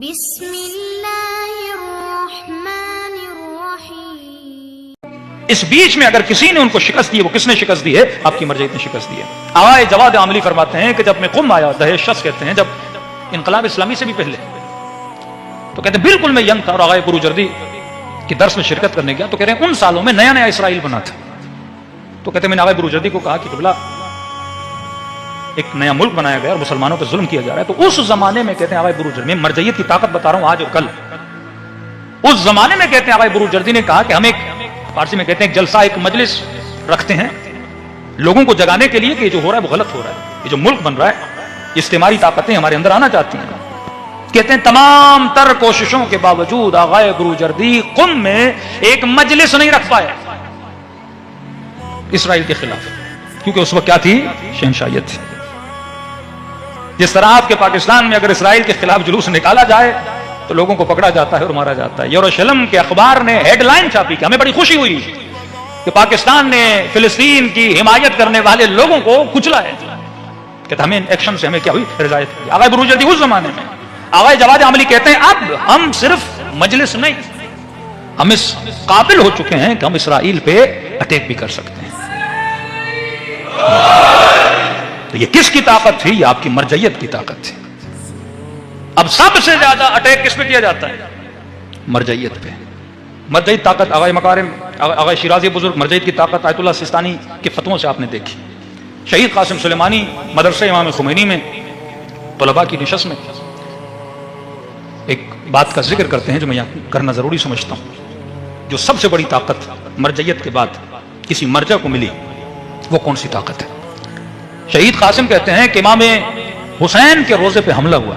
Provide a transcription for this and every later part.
بسم اللہ الرحمن الرحیم۔ اس بیچ میں اگر کسی نے ان کو شکست دی ہے، وہ کس نے شکست دی ہے؟ آپ کی مرجعیت نے شکست دی ہے۔ آغا جواد عاملی فرماتے ہیں کہ جب میں قم آیا، دہیج شخص کہتے ہیں جب انقلاب اسلامی سے بھی پہلے، تو کہتے ہیں بالکل میں ینگ تھا اور آغا بروجردی کی درس میں شرکت کرنے گیا، تو کہہ رہے ہیں ان سالوں میں نیا نیا اسرائیل بنا تھا۔ تو کہتے ہیں میں نے آغا بروجردی کو کہا کہ قبلہ ایک نیا ملک بنایا گیا اور مسلمانوں پہ ظلم کیا جا رہا ہے، تو اس زمانے میں کہتے ہیں آغا بروجردی، میں مرجعیت کی طاقت بتا رہا ہوں آج اور کل، اس زمانے میں کہتے ہیں آغا بروجردی نے کہا کہ ہم ایک فارسی میں کہتے ہیں ایک جلسہ، ایک مجلس رکھتے ہیں لوگوں کو جگانے کے لیے کہ یہ جو ہو رہا ہے وہ غلط ہو رہا ہے، یہ جو ملک بن رہا ہے استعماری طاقتیں ہمارے اندر آنا چاہتی ہیں۔ کہتے ہیں تمام تر کوششوں کے باوجود آغا بروجردی قم میں ایک مجلس نہیں رکھ پائے اسرائیل کے خلاف، کیونکہ اس وقت کیا تھی؟ شہنشاہیت تھی۔ جس طرح آپ کے پاکستان میں اگر اسرائیل کے خلاف جلوس نکالا جائے تو لوگوں کو پکڑا جاتا ہے اور مارا جاتا ہے۔ یروشلم کے اخبار نے ہیڈ لائن چھاپی کہ ہمیں بڑی خوشی ہوئی کہ پاکستان نے فلسطین کی حمایت کرنے والے لوگوں کو کچلا ہے، کہتے ہمیں ایکشن سے ہمیں کیا ہوئی؟ رضایت ہوئی۔ آغا بروجردی اس زمانے میں، آغا جواد عاملی کہتے ہیں اب ہم صرف مجلس نہیں، ہم اس قابل ہو چکے ہیں کہ ہم اسرائیل پہ اٹیک بھی کر سکتے ہیں۔ تو یہ کس کی طاقت تھی؟ یہ آپ کی مرجعیت کی طاقت تھی۔ اب سب سے زیادہ اٹیک کس پہ کیا جاتا ہے؟ مرجعیت پہ۔ مرجعیت طاقت آغا مکارم، آغا شیرازی بزرگ، مرجعیت کی طاقت آیت اللہ سستانی کے فتووں سے آپ نے دیکھی۔ شہید قاسم سلیمانی مدرسہ امام خمینی میں طلباء کی نشست میں ایک بات کا ذکر کرتے ہیں جو میں یہاں کرنا ضروری سمجھتا ہوں، جو سب سے بڑی طاقت مرجعیت کے بعد کسی مرجع کو ملی وہ کون سی طاقت ہے؟ شہید قاسم کہتے ہیں کہ امام حسین کے روزے پہ حملہ ہوا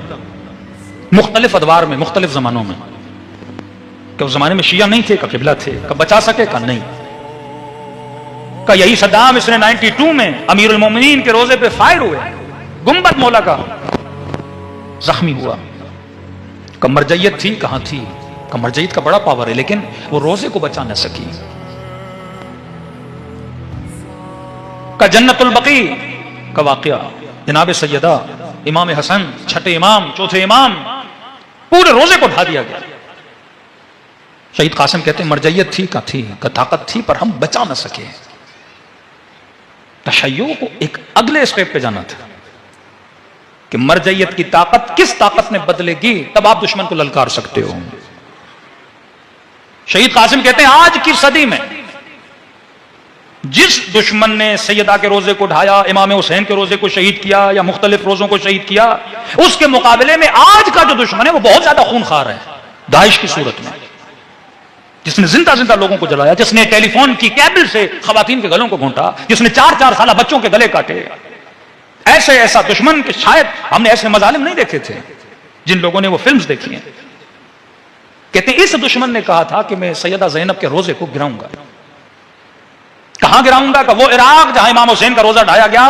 مختلف ادوار میں، مختلف زمانوں میں، کہ اس زمانے میں شیعہ نہیں تھے کہ قبلہ تھے، کہ بچا سکے کہ نہیں، کہ یہی صدام اس نے 92 میں امیر المومنین کے روزے پہ فائر ہوئے، گنبد مولا کا زخمی ہوا، کہ مرجعیت تھی کہاں تھی؟ کہ مرجعیت کا بڑا پاور ہے لیکن وہ روزے کو بچا نہ سکی۔ کہ جنت البقیع کا واقعہ، جناب سیدہ امام حسن چھٹے امام، چوتھے امام، پورے روزے کو ڈھا دیا گیا۔ شہید قاسم کہتے ہیں مرجعیت تھی کا تھی، کا طاقت تھی پر ہم بچا نہ سکے۔ تشیع کو ایک اگلے اسٹیپ پہ جانا تھا کہ مرجعیت کی طاقت کس طاقت نے بدلے گی تب آپ دشمن کو للکار سکتے ہو۔ شہید قاسم کہتے ہیں آج کی صدی میں جس دشمن نے سیدہ کے روزے کو ڈھایا، امام حسین کے روزے کو شہید کیا یا مختلف روزوں کو شہید کیا، اس کے مقابلے میں آج کا جو دشمن ہے وہ بہت زیادہ خونخوار ہے، داعش کی صورت میں، جس نے زندہ زندہ لوگوں کو جلایا، جس نے ٹیلی فون کی کیبل سے خواتین کے گلوں کو گھونٹا، جس نے 4 سالہ بچوں کے گلے کاٹے، ایسا دشمن کہ شاید ہم نے ایسے مظالم نہیں دیکھے تھے جن لوگوں نے وہ فلمز دیکھی ہیں۔ کہتے ہیں اس دشمن نے کہا تھا کہ میں سیدہ زینب کے روزے کو گراؤں گا۔ کہاں گراؤں گا؟ کہ وہ عراق جہاں امام حسین کا روزہ ڈھایا گیا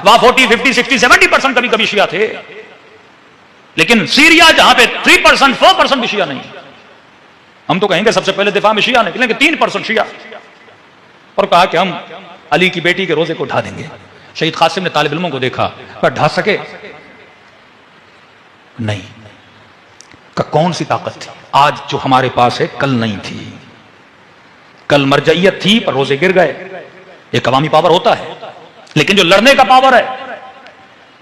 وہاں 40، 50، 60، 70% کبھی کبھی شیعہ تھے، لیکن سیریا جہاں پہ 3%، 4% بھی شیعہ نہیں۔ ہم تو کہیں گے سب سے پہلے دفاع میں شیعہ نکلیں گے، 3% شیعہ، اور کہا کہ ہم علی کی بیٹی کے روزے کو ڈھا دیں گے۔ شہید قاسم نے طالب علموں کو دیکھا، پر ڈھا سکے نہیں۔ کہ کون سی طاقت تھی آج جو ہمارے پاس ہے کل نہیں تھی؟ کل مرجعیت تھی پر روزے گر گئے، ایک عوامی پاور ہوتا ہے، لیکن جو لڑنے کا پاور ہے،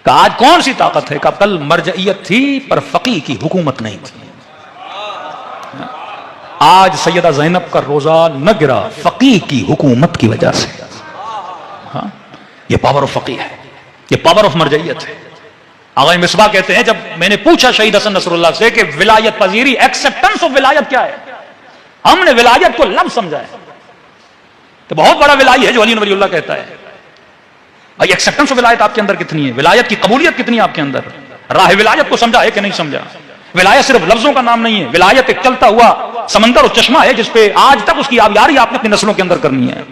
کہ آج کون سی طاقت ہے؟ کہ کل مرجعیت تھی پر فقیہ کی حکومت نہیں تھی۔ آج سیدہ زینب کا روزہ نہ گرا فقیہ کی حکومت کی وجہ سے۔ ہاں، یہ پاور آف فقیہ ہے، یہ پاور آف مرجعیت ہے۔ آغا مصباح کہتے ہیں جب میں نے پوچھا شہید حسن نصر اللہ سے کہ ولایت پذیری، ایکسپٹنس آف ولایت کیا ہے، ہم نے ولایت کو لفظ سمجھا ہے کہ بہت بڑا ولائی ہے جو علی ولی اللہ کہتا ہے۔ ایکسپٹنس آف ولایت آپ کے اندر کتنی ہے؟ ولایت کی قبولیت کتنی ہے آپ کے اندر؟ راہ ولایت کو سمجھا ہے کہ نہیں سمجھا؟ ولایت صرف لفظوں کا نام نہیں ہے، ولایت ایک چلتا ہوا سمندر اور چشمہ ہے جس پہ آج تک اس کی آبیاری آپ نے اپنی نسلوں کے اندر کرنی ہے۔